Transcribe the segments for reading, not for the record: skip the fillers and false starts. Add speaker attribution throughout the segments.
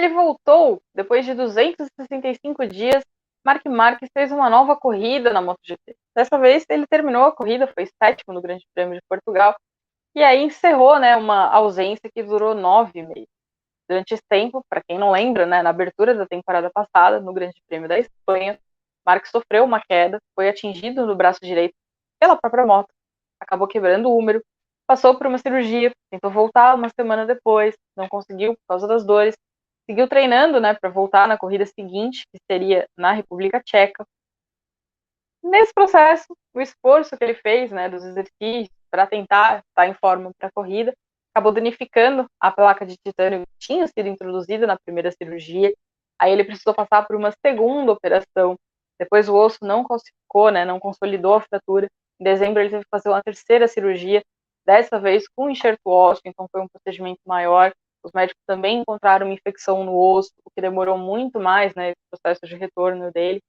Speaker 1: Ele voltou depois de 265 dias. Marc Marquez fez uma nova corrida na MotoGP. Dessa vez ele terminou a corrida, foi sétimo no Grande Prêmio de Portugal, e aí encerrou, né, uma ausência que durou 9 meses. Durante esse tempo, para quem não lembra, né, na abertura da temporada passada, no Grande Prêmio da Espanha, Marques sofreu uma queda, foi atingido no braço direito pela própria moto, acabou quebrando o húmero, passou por uma cirurgia, tentou voltar uma semana depois, não conseguiu por causa das dores, seguiu treinando, né, para voltar na corrida seguinte, que seria na República Tcheca. Nesse processo, o esforço que ele fez, né, dos exercícios para tentar estar em forma para a corrida, acabou danificando a placa de titânio que tinha sido introduzida na primeira cirurgia. Aí ele precisou passar por uma segunda operação. Depois o osso não calcificou, né, não consolidou a fratura. Em dezembro ele teve que fazer uma terceira cirurgia, dessa vez com enxerto ósseo, então foi um procedimento maior. Os médicos também encontraram uma infecção no osso, o que demorou muito mais, né, esse processo de retorno dele.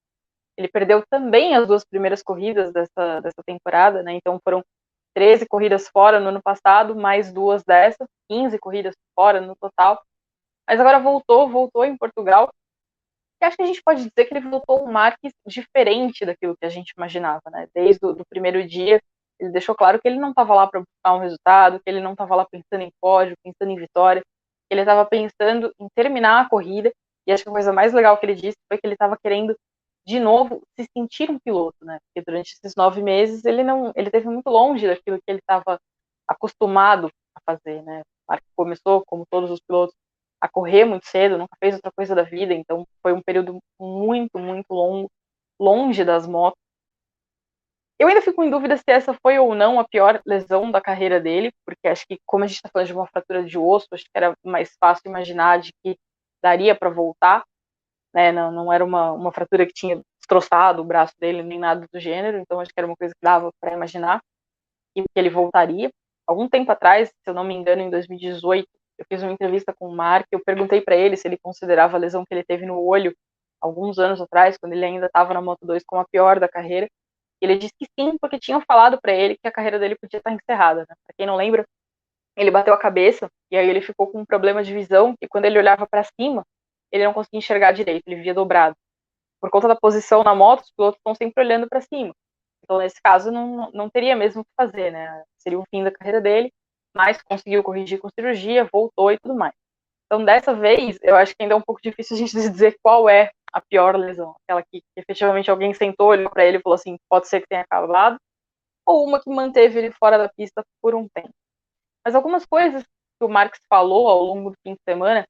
Speaker 1: Ele perdeu também as 2 primeiras corridas dessa temporada, né? Então foram 13 corridas fora no ano passado, mais 2 dessa, 15 corridas fora no total. Mas agora voltou em Portugal. E acho que a gente pode dizer que ele voltou um Marques diferente daquilo que a gente imaginava, né? Desde o primeiro dia, ele deixou claro que ele não estava lá para buscar um resultado, que ele não estava lá pensando em pódio, pensando em vitória, que ele estava pensando em terminar a corrida. E acho que a coisa mais legal que ele disse foi que ele estava querendo de novo se sentir um piloto, né? Porque durante esses 9 meses ele teve muito longe daquilo que ele estava acostumado a fazer, né? Marques começou, como todos os pilotos, a correr muito cedo, nunca fez outra coisa da vida, então foi um período muito, muito longo, longe das motos. Eu ainda fico em dúvida se essa foi ou não a pior lesão da carreira dele, porque acho que, como a gente está falando de uma fratura de osso, acho que era mais fácil imaginar de que daria para voltar, né? Não era uma fratura que tinha destroçado o braço dele, nem nada do gênero, então acho que era uma coisa que dava para imaginar e que ele voltaria. Algum tempo atrás, se eu não me engano, em 2018, eu fiz uma entrevista com o Mark, eu perguntei para ele se ele considerava a lesão que ele teve no olho alguns anos atrás, quando ele ainda estava na Moto2, como a pior da carreira. Ele disse que sim, porque tinham falado para ele que a carreira dele podia estar encerrada. Né? Para quem não lembra, ele bateu a cabeça e aí ele ficou com um problema de visão, que quando ele olhava para cima, ele não conseguia enxergar direito, ele via dobrado. Por conta da posição na moto, os pilotos estão sempre olhando para cima. Então, nesse caso, não teria mesmo o que fazer, né? Seria o fim da carreira dele, mas conseguiu corrigir com cirurgia, voltou e tudo mais. Então, dessa vez, eu acho que ainda é um pouco difícil a gente dizer qual é a pior lesão. Aquela que efetivamente alguém sentou, olhou para ele e falou assim, pode ser que tenha acabado, ou uma que manteve ele fora da pista por um tempo. Mas algumas coisas que o Marx falou ao longo do fim de semana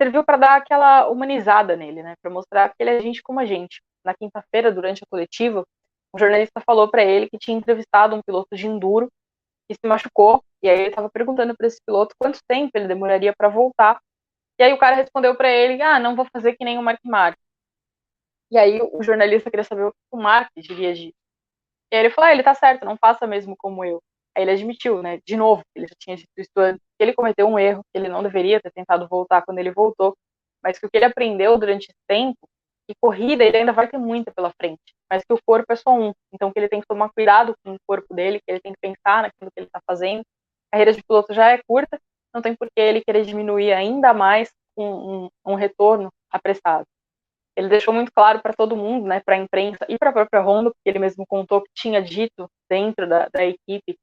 Speaker 1: serviu para dar aquela humanizada nele, né? Para mostrar que ele é gente como a gente. Na quinta-feira, durante a coletiva, um jornalista falou para ele que tinha entrevistado um piloto de enduro que se machucou, e aí ele estava perguntando para esse piloto quanto tempo ele demoraria para voltar. E aí o cara respondeu para ele: "Ah, não vou fazer que nem o Mark Marques". E aí o jornalista queria saber o que o Marques diria disso. E aí ele falou: ele tá certo, não faça mesmo como eu. Aí ele admitiu, né, de novo, ele já tinha dito isso antes, que ele cometeu um erro, que ele não deveria ter tentado voltar quando ele voltou, mas que o que ele aprendeu durante esse tempo, que corrida ele ainda vai ter muita pela frente, mas que o corpo é só um, então que ele tem que tomar cuidado com o corpo dele, que ele tem que pensar naquilo que ele está fazendo. A carreira de piloto já é curta, não tem por que ele querer diminuir ainda mais um retorno apressado. Ele deixou muito claro para todo mundo, né, para a imprensa e para a própria Honda, porque ele mesmo contou que tinha dito dentro da equipe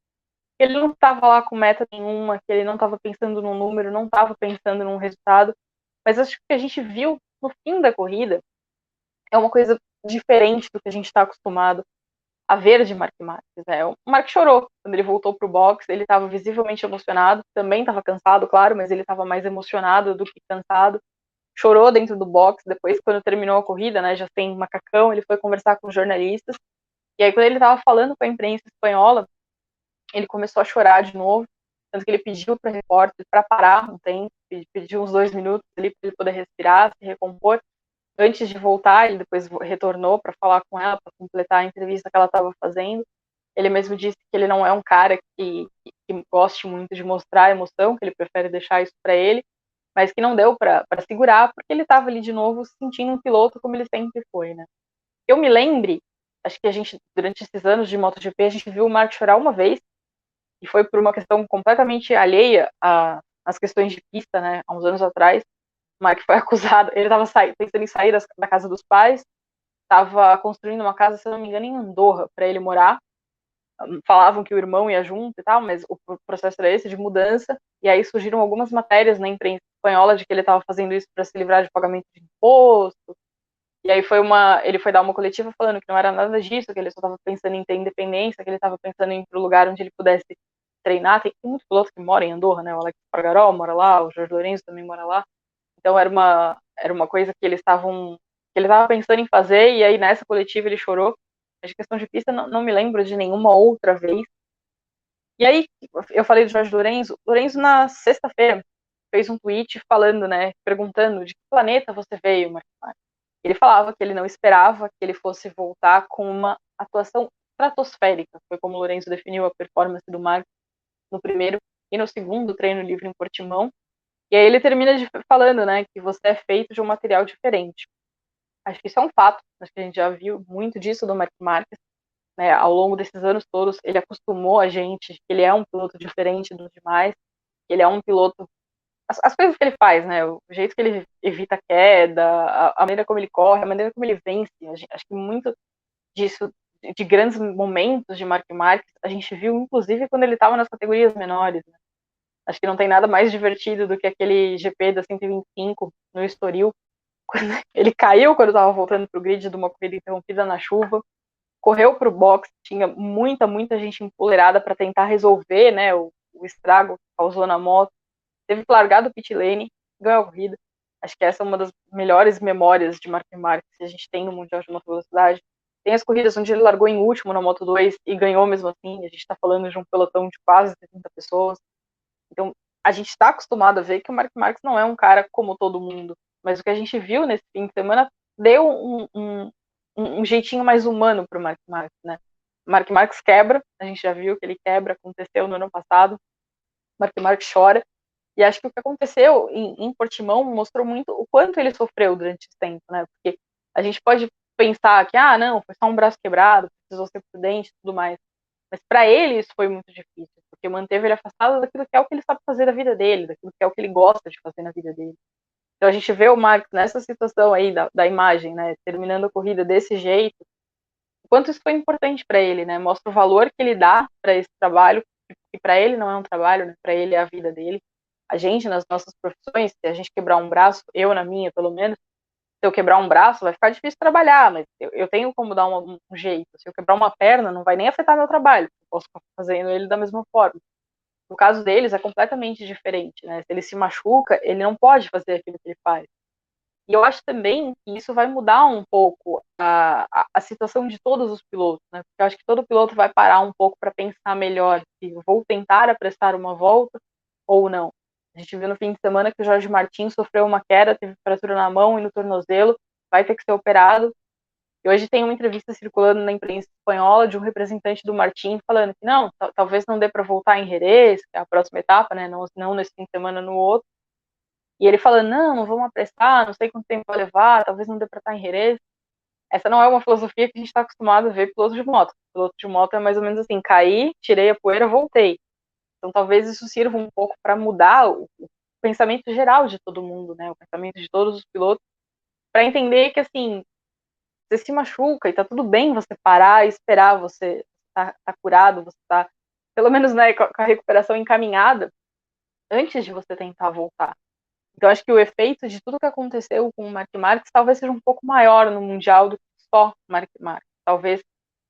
Speaker 1: que ele não estava lá com meta nenhuma, que ele não estava pensando num número, não estava pensando num resultado, mas acho que a gente viu no fim da corrida é uma coisa diferente do que a gente está acostumado a ver de Marc Marques. Né? O Marc chorou quando ele voltou para o box, ele estava visivelmente emocionado, também estava cansado, claro, mas ele estava mais emocionado do que cansado. Chorou dentro do box, depois quando terminou a corrida, né, já sem macacão, ele foi conversar com os jornalistas, e aí quando ele estava falando com a imprensa espanhola, ele começou a chorar de novo, tanto que ele pediu para o repórter para parar um tempo, pediu uns 2 minutos ali para ele poder respirar, se recompor, antes de voltar, ele depois retornou para falar com ela, para completar a entrevista que ela estava fazendo. Ele mesmo disse que ele não é um cara que goste muito de mostrar emoção, que ele prefere deixar isso para ele, mas que não deu para segurar, porque ele estava ali de novo se sentindo um piloto como ele sempre foi, né? Eu me lembre, acho que a gente, durante esses anos de MotoGP, a gente viu o Mark chorar uma vez, e foi por uma questão completamente alheia às questões de pista, né, há uns anos atrás, O Mark foi acusado, ele estava pensando em sair da casa dos pais, estava construindo uma casa, se não me engano, em Andorra, para ele morar. Falavam que o irmão ia junto e tal, mas o processo era esse, de mudança, e aí surgiram algumas matérias na imprensa espanhola de que ele estava fazendo isso para se livrar de pagamento de imposto, e aí ele foi dar uma coletiva falando que não era nada disso, que ele só estava pensando em ter independência, que ele estava pensando em ir para o lugar onde ele pudesse treinar. Tem muitos pilotos que moram em Andorra, né? O Alex Espargaró mora lá, o Jorge Lourenço também mora lá. Então era uma coisa que ele estava pensando em fazer, e aí nessa coletiva ele chorou. Mas de questão de pista, não me lembro de nenhuma outra vez. E aí eu falei do Jorge Lourenço. Lourenço, na sexta-feira, fez um tweet falando, né, perguntando de que planeta você veio, Mark Marques. Ele falava que ele não esperava que ele fosse voltar com uma atuação estratosférica. Foi como o Lourenço definiu a performance do Marques no primeiro e no segundo treino livre em Portimão. E aí ele termina falando, né, que você é feito de um material diferente. Acho que isso é um fato, acho que a gente já viu muito disso do Mark Marques, né, ao longo desses anos todos, ele acostumou a gente que ele é um piloto diferente dos demais, que ele é um piloto, as coisas que ele faz, né, o jeito que ele evita a queda, a maneira como ele corre, a maneira como ele vence, acho que muito disso, de grandes momentos de Mark Marques, a gente viu inclusive quando ele estava nas categorias menores, né? Acho que não tem nada mais divertido do que aquele GP da 125 no Estoril. Ele caiu quando estava voltando para o grid de uma corrida interrompida na chuva, correu para o box, tinha muita gente empoleirada para tentar resolver, né, o estrago que causou na moto. Teve que largar do pit lane, ganhou a corrida. Acho que essa é uma das melhores memórias de Mark Marques que a gente tem no Mundial de Moto Velocidade. Tem as corridas onde ele largou em último na Moto 2 e ganhou mesmo assim. A gente está falando de um pelotão de quase 70 pessoas. Então, a gente está acostumado a ver que o Mark Marques não é um cara como todo mundo, mas o que a gente viu nesse fim de semana deu um jeitinho mais humano para o Mark Marques, né? O Mark Marques quebra, a gente já viu que ele quebra, aconteceu no ano passado, o Mark Marques chora, e acho que o que aconteceu em Portimão mostrou muito o quanto ele sofreu durante esse tempo, né? Porque a gente pode pensar que, não, foi só um braço quebrado, precisou ser prudente e tudo mais, mas para ele isso foi muito difícil, porque manteve ele afastado daquilo que é o que ele sabe fazer da vida dele, daquilo que é o que ele gosta de fazer na vida dele. Então a gente vê o Marcos nessa situação aí da imagem, né, terminando a corrida desse jeito, o quanto isso foi importante para ele, né? Mostra o valor que ele dá para esse trabalho, que para ele não é um trabalho, né? Para ele é a vida dele. A gente, nas nossas profissões, se a gente quebrar um braço, eu na minha, pelo menos, se eu quebrar um braço, vai ficar difícil trabalhar, mas eu tenho como dar um jeito. Se eu quebrar uma perna, não vai nem afetar meu trabalho, eu posso ficar fazendo ele da mesma forma. No caso deles, é completamente diferente, né? Se ele se machuca, ele não pode fazer aquilo que ele faz. E eu acho também que isso vai mudar um pouco a situação de todos os pilotos, né? Porque eu acho que todo piloto vai parar um pouco para pensar melhor se vou tentar prestar uma volta ou não. A gente viu no fim de semana que o Jorge Martin sofreu uma queda, teve fratura na mão e no tornozelo, vai ter que ser operado. E hoje tem uma entrevista circulando na imprensa espanhola de um representante do Martin falando que não, talvez não dê para voltar em Jerez, que é a próxima etapa, né? Não nesse fim de semana, no outro. E ele falando, não vamos apressar, não sei quanto tempo vai levar, talvez não dê para estar em Jerez. Essa não é uma filosofia que a gente está acostumado a ver piloto de moto. Piloto de moto é mais ou menos assim, caí, tirei a poeira, voltei. Então talvez isso sirva um pouco para mudar o pensamento geral de todo mundo, né? O pensamento de todos os pilotos, para entender que assim, você se machuca e tá tudo bem você parar e esperar, você tá curado, você tá, pelo menos, né, com a recuperação encaminhada, antes de você tentar voltar. Então, acho que o efeito de tudo que aconteceu com o Mark Marques talvez seja um pouco maior no Mundial do que só Mark Marques. Talvez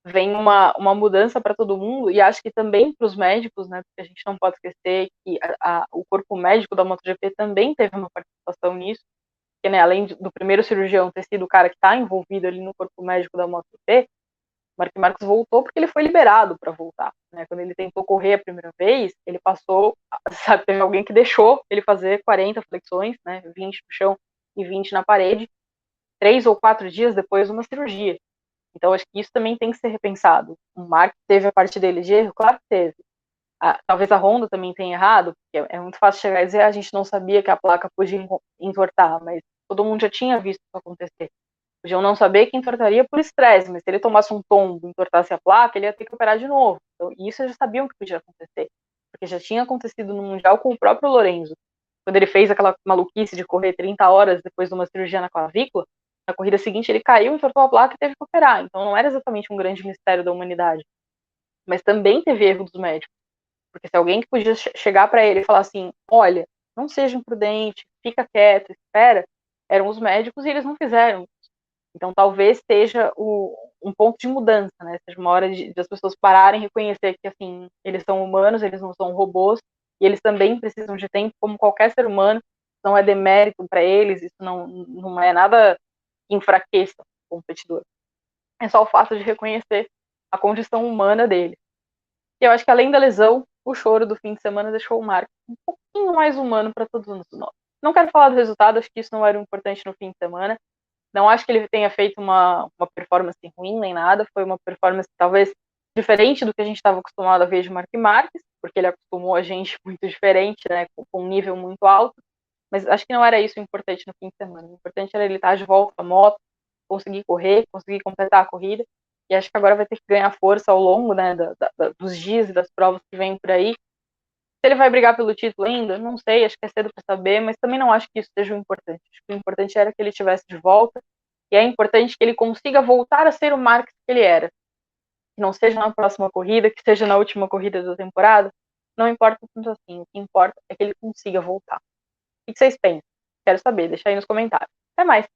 Speaker 1: venha uma mudança para todo mundo, e acho que também para os médicos, né, porque a gente não pode esquecer que o corpo médico da MotoGP também teve uma participação nisso, porque, né, além do primeiro cirurgião ter sido o cara que está envolvido ali no corpo médico da MotoGP, Mark Marques voltou porque ele foi liberado para voltar, né? Quando ele tentou correr a primeira vez, ele passou, sabe, teve alguém que deixou ele fazer 40 flexões, né, 20 no chão e 20 na parede, 3 ou 4 dias depois de uma cirurgia. Então, acho que isso também tem que ser repensado. O Mark teve a parte dele de erro? Claro que teve. Talvez a Honda também tenha errado, porque é muito fácil chegar e dizer a gente não sabia que a placa podia entortar, mas todo mundo já tinha visto isso acontecer. Podiam não saber que entortaria por estresse, mas se ele tomasse um tombo e entortasse a placa, ele ia ter que operar de novo. Então, isso eles já sabiam que podia acontecer, porque já tinha acontecido no Mundial com o próprio Lorenzo. quando ele fez aquela maluquice de correr 30 horas depois de uma cirurgia na clavícula, na corrida seguinte ele caiu, entortou a placa e teve que operar. Então não era exatamente um grande mistério da humanidade. Mas também teve erro dos médicos. Porque se alguém que podia chegar para ele e falar assim, olha, não seja imprudente, fica quieto, espera, eram os médicos e eles não fizeram. Então talvez seja um ponto de mudança, né? Seja uma hora de as pessoas pararem e reconhecer que, assim, eles são humanos, eles não são robôs, e eles também precisam de tempo, como qualquer ser humano. Não é demérito para eles, isso não é nada que enfraqueça o competidor. É só o fato de reconhecer a condição humana dele. E eu acho que, além da lesão, o choro do fim de semana deixou o Mark um pouquinho mais humano para todos nós. Não quero falar do resultado, acho que isso não era o importante no fim de semana. Não acho que ele tenha feito uma performance ruim nem nada. Foi uma performance talvez diferente do que a gente estava acostumado a ver de Mark Marques, porque ele acostumou a gente muito diferente, né, com um nível muito alto. Mas acho que não era isso o importante no fim de semana. O importante era ele estar de volta à moto, conseguir correr, conseguir completar a corrida. E acho que agora vai ter que ganhar força ao longo, né, dos dias e das provas que vêm por aí. Se ele vai brigar pelo título ainda, não sei, acho que é cedo para saber, mas também não acho que isso seja o importante. Acho que o importante era que ele estivesse de volta, e é importante que ele consiga voltar a ser o Marques que ele era. Que não seja na próxima corrida, que seja na última corrida da temporada, não importa tanto assim. O que importa é que ele consiga voltar. O que vocês pensam? Quero saber, deixa aí nos comentários. Até mais!